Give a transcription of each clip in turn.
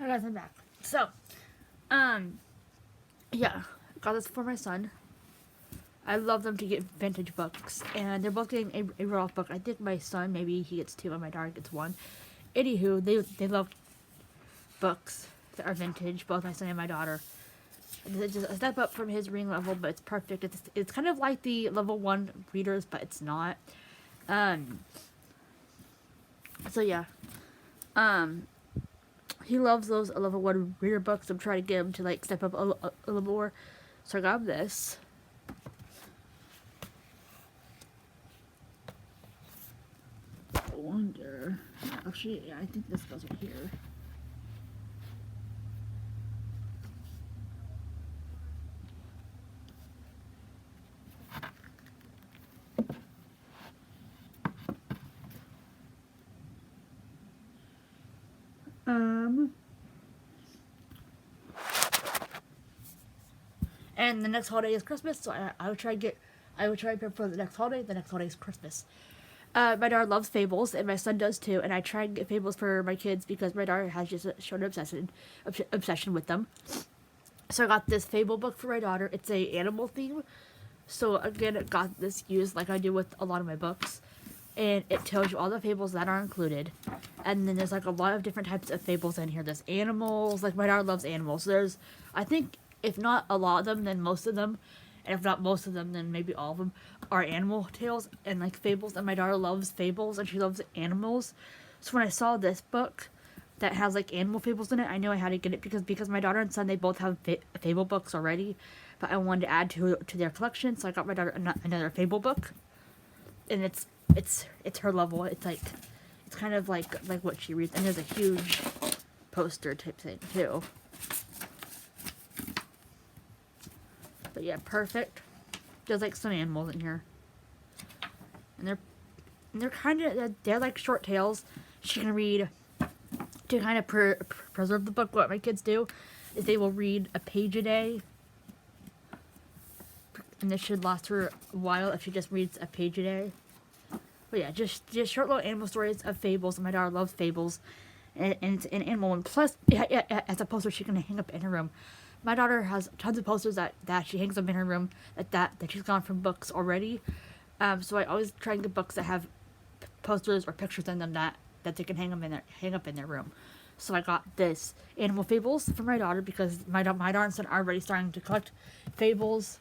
I got them back. So, um, yeah, got this for my son. I love them to get vintage books, and they're both getting a Rudolph book. I think my son maybe he gets two, and my daughter gets one. Anywho, they love books that are vintage. Both my son and my daughter. It's just a step up from his reading level, but it's perfect. It's kind of like the level 1 readers, but it's not. Um. So yeah. Um. He loves those level 1 reader books. I'm trying to get him to like step up a little more. So I got him this. I wonder. Actually, yeah, I think this goes right here. And the next holiday is Christmas, so I would try to get, I would try to prepare for the next holiday. The next holiday is Christmas. My daughter loves fables, and my son does too. And I try and get fables for my kids because my daughter has just shown an obsession with them. So I got this fable book for my daughter. It's a animal theme. So again, it got this used like I do with a lot of my books, and it tells you all the fables that are included. And then there's like a lot of different types of fables in here. There's animals, like my daughter loves animals. So there's, I think, if not a lot of them, then most of them, and if not most of them, then maybe all of them are animal tales and like fables. And my daughter loves fables and she loves animals. So when I saw this book that has like animal fables in it, I knew I had to get it because my daughter and son, they both have fable books already, but I wanted to add to their collection, so I got my daughter another fable book, and it's her level. It's like it's kind of like what she reads, and there's a huge poster type thing too. But yeah, perfect. There's like some animals in here, and they're kind of they're like short tales. She can read to kind of preserve the book. What my kids do is they will read a page a day, and this should last her a while if she just reads a page a day. But yeah, just short little animal stories of fables. My daughter loves fables, and it's an animal one. Plus, as a poster she can hang up in her room. My daughter has tons of posters that she hangs up in her room that she's gone from books already. So I always try and get books that have posters or pictures in them that they can hang up in their room. So I got this Animal Fables for my daughter because my daughter and son are already starting to collect fables.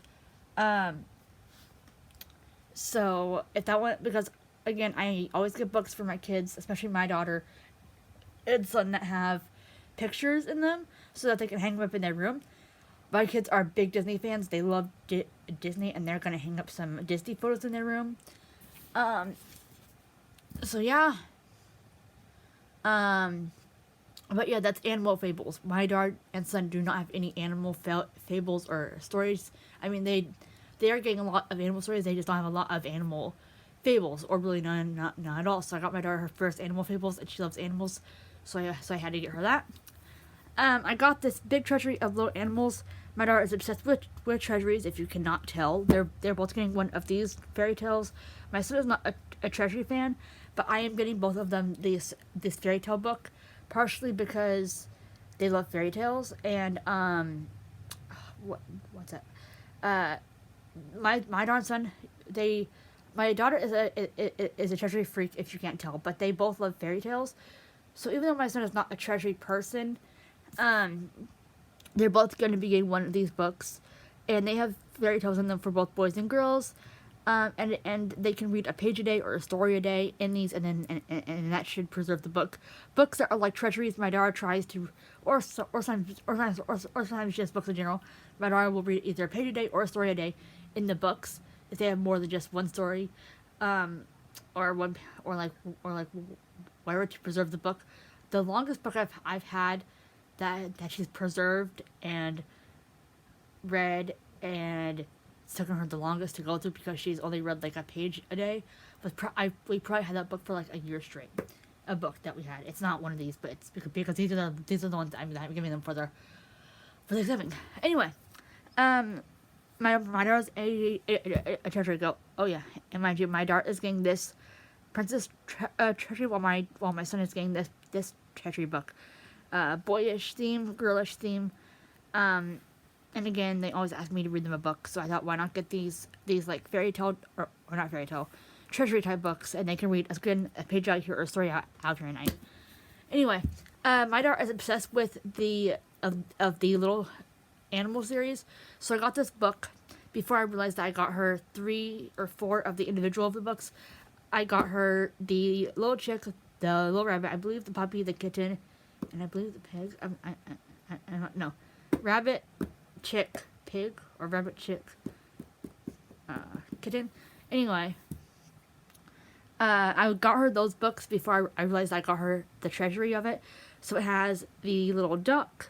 So if that one, because again, I always get books for my kids, especially my daughter and son, that have pictures in them so that they can hang them up in their room. My kids are big Disney fans. They love Disney, and they're gonna hang up some Disney photos in their room. So yeah. But yeah, that's Animal Fables. My daughter and son do not have any animal fables or stories. I mean, they are getting a lot of animal stories. They just don't have a lot of animal fables, or really none, not at all. So I got my daughter her first Animal Fables, and she loves animals, so I had to get her that. I got this big treasury of little animals. My daughter is obsessed with treasuries. If you cannot tell, they're both getting one of these fairy tales. My son is not a treasury fan, but I am getting both of them this fairy tale book, partially because they love fairy tales, and what's that? My daughter and son, my daughter is a treasury freak, if you can't tell, but they both love fairy tales. So even though my son is not a treasury person, they're both going to be getting one of these books, and they have fairy tales in them for both boys and girls. And they can read a page a day or a story a day in these, and then and that should preserve the book. Books that are like treasuries, my daughter tries to, or sometimes just books in general. My daughter will read either a page a day or a story a day in the books if they have more than just one story, or one or like whatever to preserve the book. The longest book I've had that she's preserved and read, and it's taken her the longest to go through because she's only read like a page a day. But we probably had that book for like a year straight. A book that we had. It's not one of these, but it's because these are the ones I'm giving them for the giving. Anyway, my daughter's a treasury go. Oh yeah, and mind you, my daughter is getting this princess treasury while my son is getting this treasury book. boyish theme, girlish theme. And again, they always ask me to read them a book, so I thought, why not get these like fairy tale, or not fairy tale, treasury type books, and they can read as good a page out here or a story out here at night. Anyway, my daughter is obsessed with the of the little animal series, so I got this book before I realized that I got her 3 or 4 of the individual of the books. I got her the little chick, the little rabbit, I believe the puppy, the kitten, and I believe the pig. I don't know. Rabbit, chick, pig, or rabbit, chick, kitten. Anyway, I got her those books before I realized I got her the treasury of it. So it has the little duck,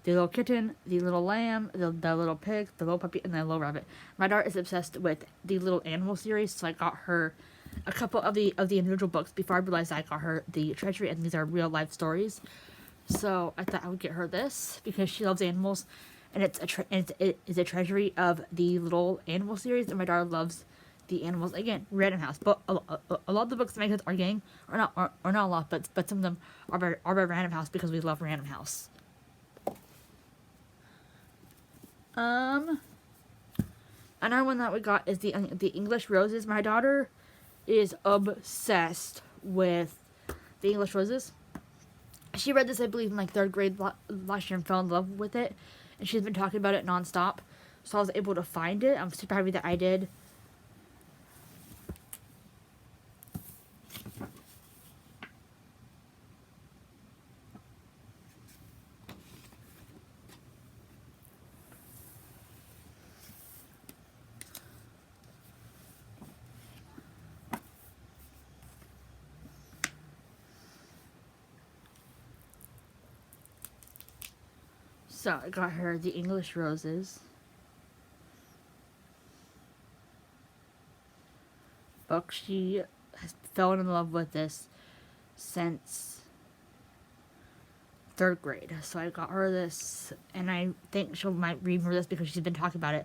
the little kitten, the little lamb, the little pig, the little puppy, and the little rabbit. My daughter is obsessed with the little animal series, so I got her a couple of the individual books before I realized I got her the treasury, and these are real life stories. So I thought I would get her this because she loves animals, and it is a treasury of the little animal series, and my daughter loves the animals. Again, Random House, but a lot of the books that my kids are getting are not a lot, but some of them are by Random House because we love Random House. Another one that we got is the English Roses. My daughter is obsessed with the English Roses. She read this, I believe, in like 3rd grade last year and fell in love with it, and she's been talking about it nonstop. So I was able to find it. I'm super happy that I did. So I got her the English Roses book. She has fallen in love with this since 3rd grade. So I got her this, and I think she might read more of this because she's been talking about it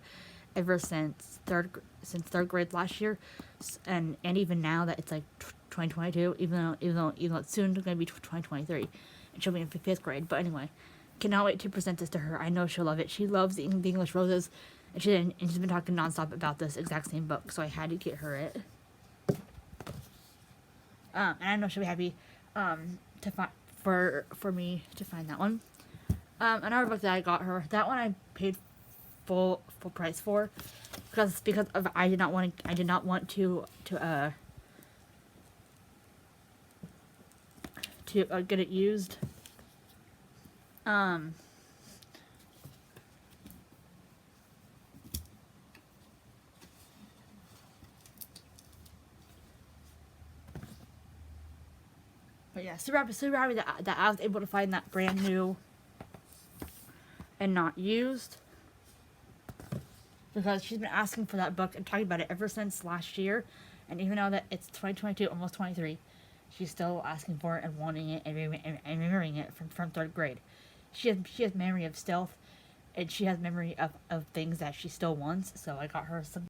ever since third grade last year, and even now that it's like 2022, even though it's soon going to be 2023, and she'll be in 5th grade. But anyway, cannot wait to present this to her. I know she'll love it. She loves the English Roses, and she's been talking nonstop about this exact same book, so I had to get her it. And I know she'll be happy to find for me to find that one. Another book that I got her, that one I paid full price for because of I did not want to get it used. But yeah, super happy that I was able to find that brand new and not used, because she's been asking for that book and talking about it ever since last year, and even now that it's 2022, almost 23, she's still asking for it and wanting it and remembering it from 3rd grade. She has memory of Stealth, and she has memory of things that she still wants, so I got her some